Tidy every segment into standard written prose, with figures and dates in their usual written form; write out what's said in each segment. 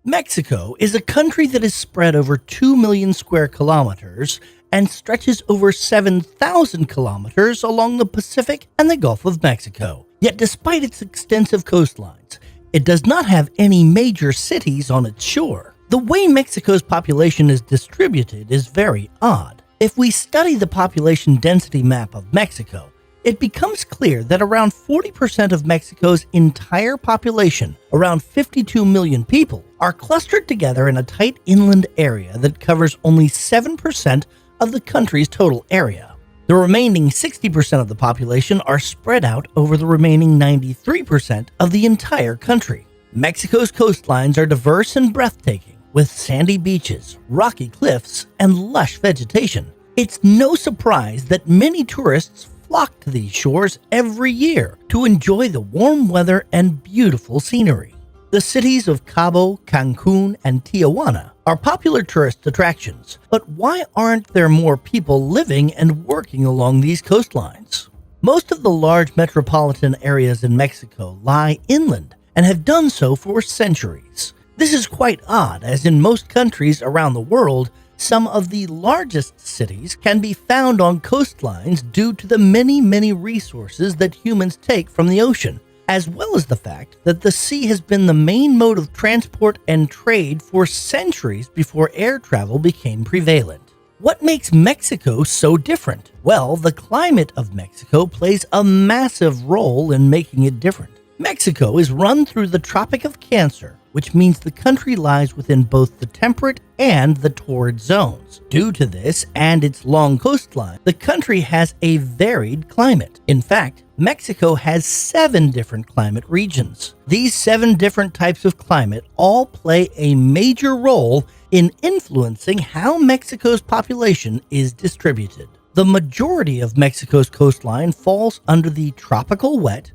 Mexico is a country that is spread over 2 million square kilometers and stretches over 7,000 kilometers along the Pacific and the Gulf of Mexico. Yet despite its extensive coastlines, it does not have any major cities on its shore. The way Mexico's population is distributed is very odd. If we study the population density map of Mexico, it becomes clear that around 40% of Mexico's entire population, around 52 million people, are clustered together in a tight inland area that covers only 7% of the country's total area. The remaining 60% of the population are spread out over the remaining 93% of the entire country. Mexico's coastlines are diverse and breathtaking, with sandy beaches, rocky cliffs, and lush vegetation. It's no surprise that many tourists flock to these shores every year to enjoy the warm weather and beautiful scenery. The cities of Cabo, Cancun, and Tijuana are popular tourist attractions, but why aren't there more people living and working along these coastlines? Most of the large metropolitan areas in Mexico lie inland and have done so for centuries. This is quite odd, as in most countries around the world, some of the largest cities can be found on coastlines due to the many resources that humans take from the ocean, as well as the fact that the sea has been the main mode of transport and trade for centuries before air travel became prevalent. What makes Mexico so different? Well, the climate of Mexico plays a massive role in making it different. Mexico is run through the Tropic of Cancer, which means the country lies within both the temperate and the torrid zones. Due to this and its long coastline, the country has a varied climate. In fact, Mexico has 7 different climate regions. These 7 different types of climate all play a major role in influencing how Mexico's population is distributed. The majority of Mexico's coastline falls under the tropical wet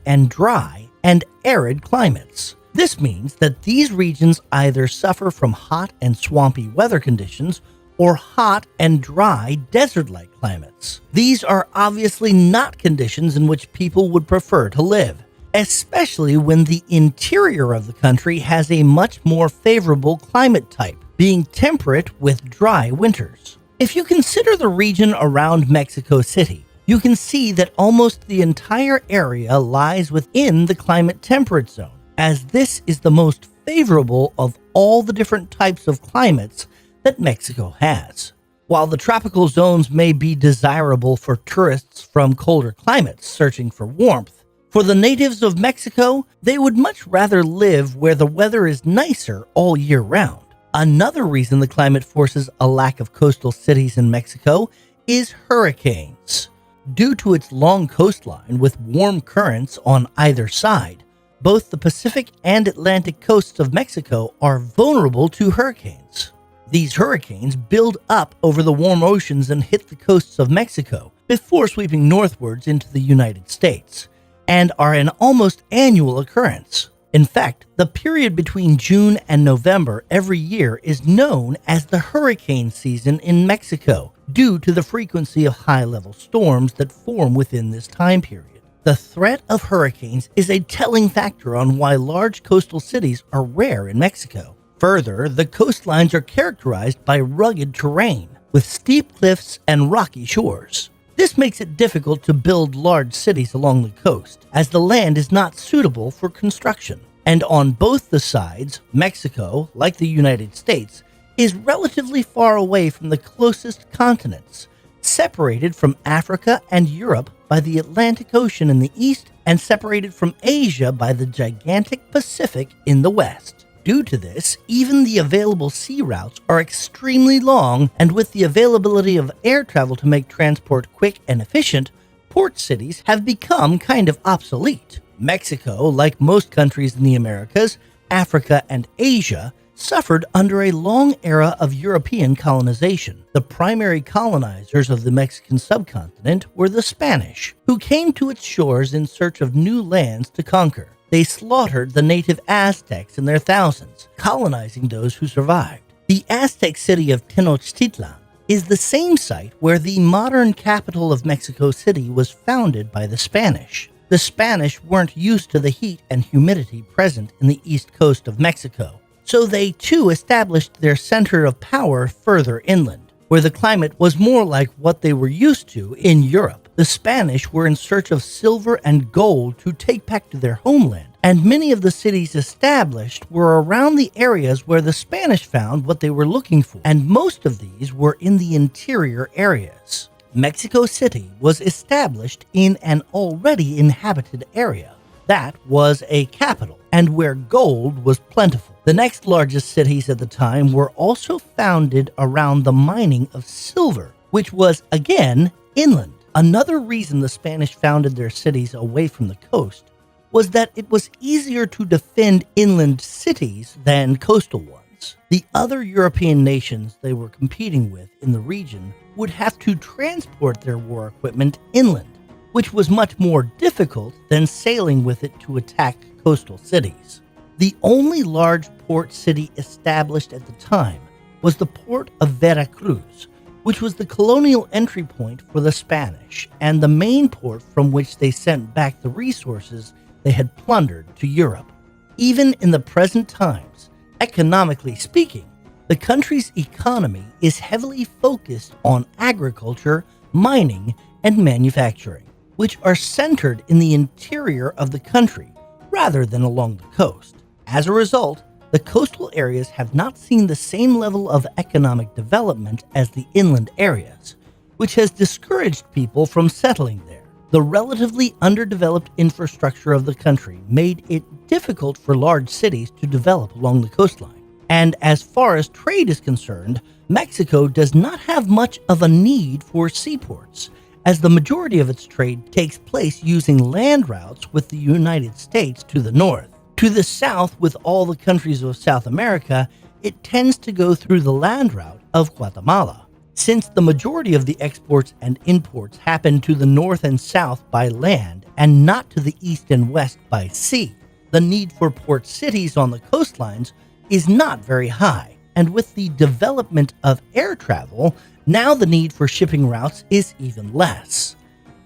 and dry, and arid climates. This means that these regions either suffer from hot and swampy weather conditions or hot and dry desert-like climates. These are obviously not conditions in which people would prefer to live, especially when the interior of the country has a much more favorable climate type, being temperate with dry winters. If you consider the region around Mexico City, you can see that almost the entire area lies within the climate temperate zone, as this is the most favorable of all the different types of climates that Mexico has. While the tropical zones may be desirable for tourists from colder climates searching for warmth, for the natives of Mexico, they would much rather live where the weather is nicer all year round. Another reason the climate forces a lack of coastal cities in Mexico is hurricanes. Due to its long coastline with warm currents on either side, both the Pacific and Atlantic coasts of Mexico are vulnerable to hurricanes. These hurricanes build up over the warm oceans and hit the coasts of Mexico before sweeping northwards into the United States, and are an almost annual occurrence. In fact, the period between June and November every year is known as the hurricane season in Mexico, due to the frequency of high-level storms that form within this time period. The threat of hurricanes is a telling factor on why large coastal cities are rare in Mexico. Further, the coastlines are characterized by rugged terrain, with steep cliffs and rocky shores. This makes it difficult to build large cities along the coast, as the land is not suitable for construction. And on both the sides, Mexico, like the United States, is relatively far away from the closest continents, separated from Africa and Europe by the Atlantic Ocean in the east and separated from Asia by the gigantic Pacific in the west. Due to this, even the available sea routes are extremely long, and with the availability of air travel to make transport quick and efficient, port cities have become kind of obsolete. Mexico, like most countries in the Americas, Africa, and Asia, suffered under a long era of European colonization. The primary colonizers of the Mexican subcontinent were the Spanish, who came to its shores in search of new lands to conquer. They slaughtered the native Aztecs in their thousands, colonizing those who survived. The Aztec city of Tenochtitlan is the same site where the modern capital of Mexico City was founded by the Spanish. The Spanish weren't used to the heat and humidity present in the east coast of Mexico. So they too established their center of power further inland, where the climate was more like what they were used to in Europe. The Spanish were in search of silver and gold to take back to their homeland, and many of the cities established were around the areas where the Spanish found what they were looking for, and most of these were in the interior areas. Mexico City was established in an already inhabited area. That was a capital, and where gold was plentiful. The next largest cities at the time were also founded around the mining of silver, which was, again, inland. Another reason the Spanish founded their cities away from the coast was that it was easier to defend inland cities than coastal ones. The other European nations they were competing with in the region would have to transport their war equipment inland, which was much more difficult than sailing with it to attack coastal cities. The only large port city established at the time was the port of Veracruz, which was the colonial entry point for the Spanish and the main port from which they sent back the resources they had plundered to Europe. Even in the present times, economically speaking, the country's economy is heavily focused on agriculture, mining, and manufacturing, which are centered in the interior of the country rather than along the coast. As a result, the coastal areas have not seen the same level of economic development as the inland areas, which has discouraged people from settling there. The relatively underdeveloped infrastructure of the country made it difficult for large cities to develop along the coastline. And as far as trade is concerned, Mexico does not have much of a need for seaports, as the majority of its trade takes place using land routes with the United States to the north. To the south, with all the countries of South America, it tends to go through the land route of Guatemala. Since the majority of the exports and imports happen to the north and south by land and not to the east and west by sea, the need for port cities on the coastlines is not very high. And with the development of air travel, now the need for shipping routes is even less.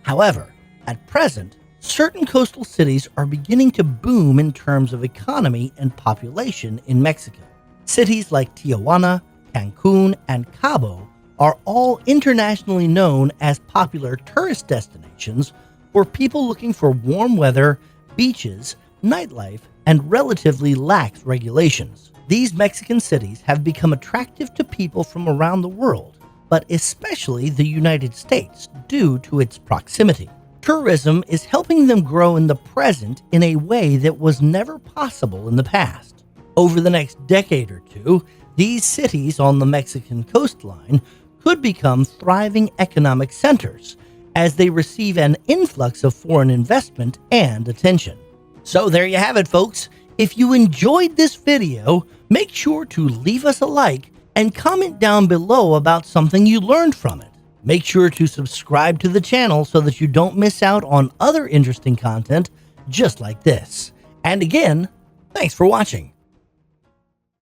However, at present, certain coastal cities are beginning to boom in terms of economy and population in Mexico. Cities like Tijuana, Cancun, and Cabo are all internationally known as popular tourist destinations for people looking for warm weather, beaches, nightlife, and relatively lax regulations. These Mexican cities have become attractive to people from around the world, but especially the United States due to its proximity. Tourism is helping them grow in the present in a way that was never possible in the past. Over the next decade or two, these cities on the Mexican coastline could become thriving economic centers as they receive an influx of foreign investment and attention. So there you have it, folks. If you enjoyed this video, make sure to leave us a like and comment down below about something you learned from it. Make sure to subscribe to the channel so that you don't miss out on other interesting content just like this. And again, thanks for watching.